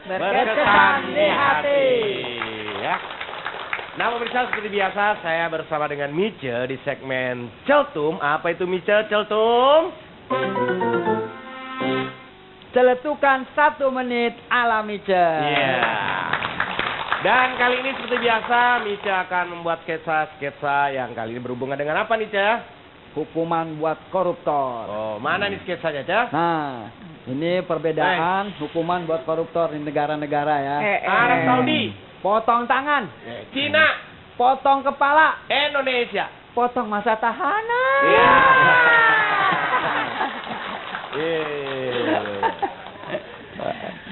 berkesan di hati. Ya. Nah, pemirsa, seperti biasa saya bersama dengan Mice di segmen Celtum. Apa itu Mice? Celtum? Celetukan 1 menit ala Mice. Iya. Dan kali ini seperti biasa Mice akan membuat sketsa-sketsa yang kali ini berhubungan dengan apa nih, Cah? Hukuman buat koruptor. Oh, mana nih sketsanya, Cah? Nah, ini perbedaan hukuman buat koruptor di negara-negara ya. Arab Saudi, Potong tangan, Cina, potong kepala, Indonesia. potong masa tahanan. Iya.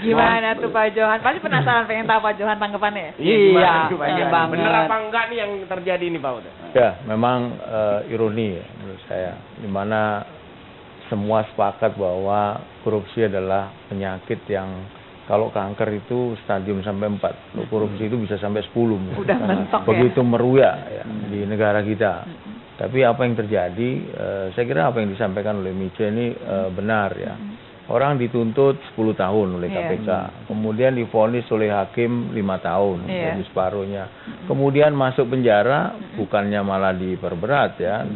Gimana tuh Pak Johan? Pasti penasaran pengen tahu Pak Johan tanggapannya ya? Iya, gimana? Bener apa enggak nih yang terjadi nih Pak Uda? Ya, memang ironi ya menurut saya, di mana semua sepakat bahwa korupsi adalah penyakit yang kalau kanker itu stadium sampai 4, kalau korupsi itu bisa sampai 10. Udah mentok begitu meruya ya, di negara kita. Tapi apa yang terjadi, saya kira apa yang disampaikan oleh Mice ini benar ya. Orang dituntut 10 tahun oleh KPK, kemudian divonis oleh hakim 5 tahun, jadi separuhnya. Kemudian masuk penjara, bukannya malah diperberat ya,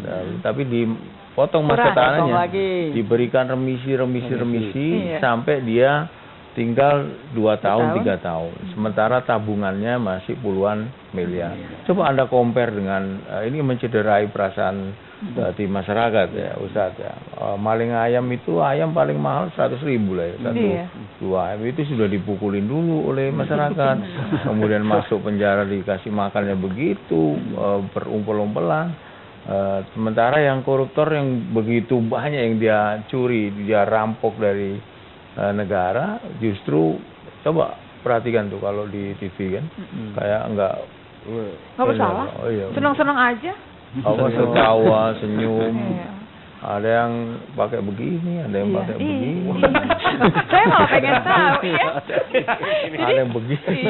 tapi dipotong masa tahanannya, diberikan remisi sampai dia tinggal 2 tahun, 3 tahun. Sementara tabungannya masih puluhan miliar. Coba Anda compare dengan, ini mencederai perasaan di masyarakat ya, Ustadz ya. Maling ayam itu, ayam paling mahal 100.000 lah ya. 1, 2 ayam itu sudah dipukulin dulu oleh masyarakat. Kemudian masuk penjara dikasih makannya begitu, berumpel-umpelan. Sementara yang koruptor yang begitu banyak yang dia curi, dia rampok dari negara, justru coba perhatikan tuh kalau di TV kan, kayak enggak bersalah, senang-senang aja. Apa tertawa, senyum. Ada yang pakai begini, ada yang pakai begini. Saya malah pengen tahu ya. Ada yang begini.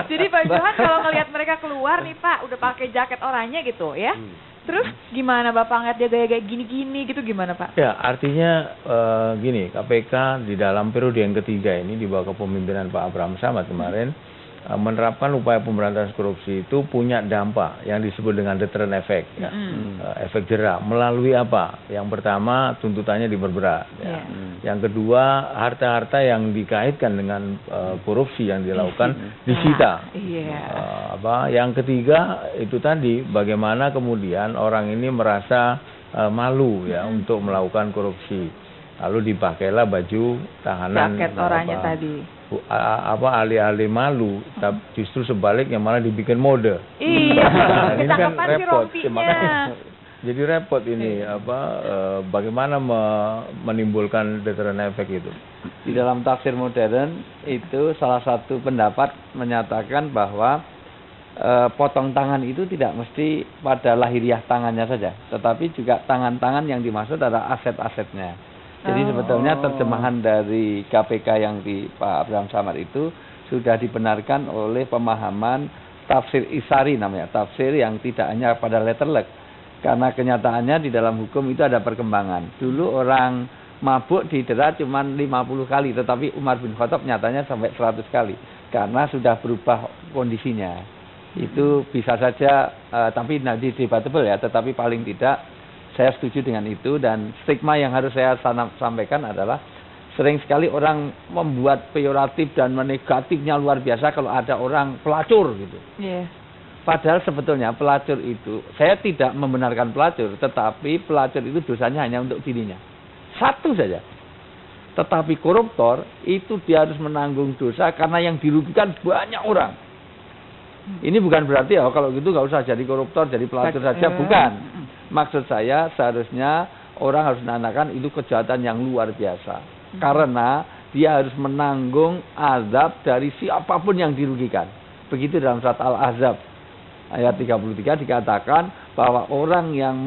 Jadi Pak Johan kalau ngelihat mereka keluar nih Pak, udah pakai jaket oranye gitu ya. Terus gimana Bapak ngeliat dia gaya-gaya gini-gini gitu gimana Pak? Ya artinya gini, KPK di dalam periode yang ketiga ini di bawah kepemimpinan Pak Abraham Samad kemarin menerapkan upaya pemberantasan korupsi itu punya dampak yang disebut dengan deterrent effect, ya. Efek jerak melalui apa? Yang pertama tuntutannya diperberat, ya. Yang kedua harta-harta yang dikaitkan dengan korupsi yang dilakukan disita. Yang ketiga itu tadi bagaimana kemudian orang ini merasa malu ya untuk melakukan korupsi, lalu dipakailah baju tahanan jaket oranye tadi. Alih-alih malu, justru sebaliknya malah dibikin mode. Iya. Ini kan repot. Jadi repot ini bagaimana menimbulkan deterrent effect itu. Di dalam tafsir modern itu salah satu pendapat menyatakan bahwa potong tangan itu tidak mesti pada lahiriah tangannya saja, tetapi juga tangan-tangan yang dimaksud adalah aset-asetnya. Jadi sebetulnya terjemahan dari KPK yang di Pak Abraham Samad itu sudah dibenarkan oleh pemahaman tafsir Isari namanya, tafsir yang tidak hanya pada letterlek. Karena kenyataannya di dalam hukum itu ada perkembangan. Dulu orang mabuk didera cuma 50 kali, tetapi Umar bin Khattab nyatanya sampai 100 kali. Karena sudah berubah kondisinya. Itu bisa saja, tapi nanti debatable ya, tetapi paling tidak saya setuju dengan itu. Dan stigma yang harus saya sampaikan adalah sering sekali orang membuat peyoratif dan negatifnya luar biasa kalau ada orang pelacur gitu. Padahal sebetulnya pelacur itu, saya tidak membenarkan pelacur, tetapi pelacur itu dosanya hanya untuk dirinya. Satu saja. Tetapi koruptor itu dia harus menanggung dosa karena yang dirugikan banyak orang. Ini bukan berarti kalau gitu nggak usah jadi koruptor, jadi pelacur saja, bukan. Maksud saya seharusnya orang harus menandakan itu kejahatan yang luar biasa. Karena dia harus menanggung azab dari siapapun yang dirugikan. Begitu dalam surat Al-Ahzab ayat 33 dikatakan bahwa orang yang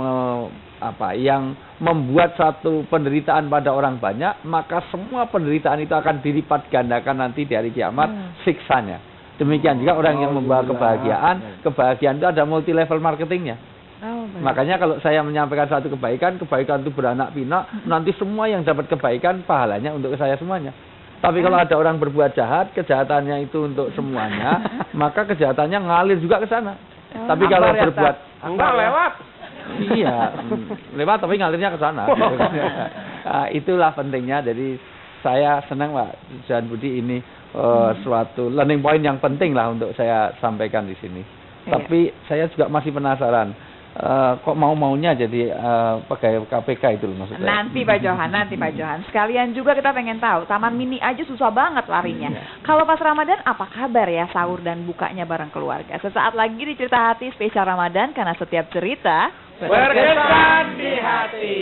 membuat satu penderitaan pada orang banyak, maka semua penderitaan itu akan dilipat gandakan nanti di hari kiamat siksanya. Demikian juga orang yang membawa kebahagiaan, kebahagiaan itu ada multi level marketingnya. Makanya kalau saya menyampaikan satu kebaikan itu beranak pinak, nanti semua yang dapat kebaikan pahalanya untuk saya semuanya. Tapi kalau ada orang berbuat jahat, kejahatannya itu untuk semuanya, maka kejahatannya ngalir juga ke sana. Tapi kalau Akbar ya, berbuat enggak lewat. iya, lewat tapi ngalirnya ke sana. Gitu kan. Nah, itulah pentingnya. Jadi saya senang Pak Johan Budi ini suatu learning point yang penting lah untuk saya sampaikan di sini. Iya. Tapi saya juga masih penasaran. Kok mau-maunya jadi pegawai KPK itu loh maksudnya. Nanti Pak Johan. Sekalian juga kita pengen tahu, Taman Mini aja susah banget larinya. Iya. Kalau pas Ramadan apa kabar ya sahur dan bukanya bareng keluarga? Sesaat lagi di Cerita Hati spesial Ramadan, karena setiap cerita Berkesan di hati.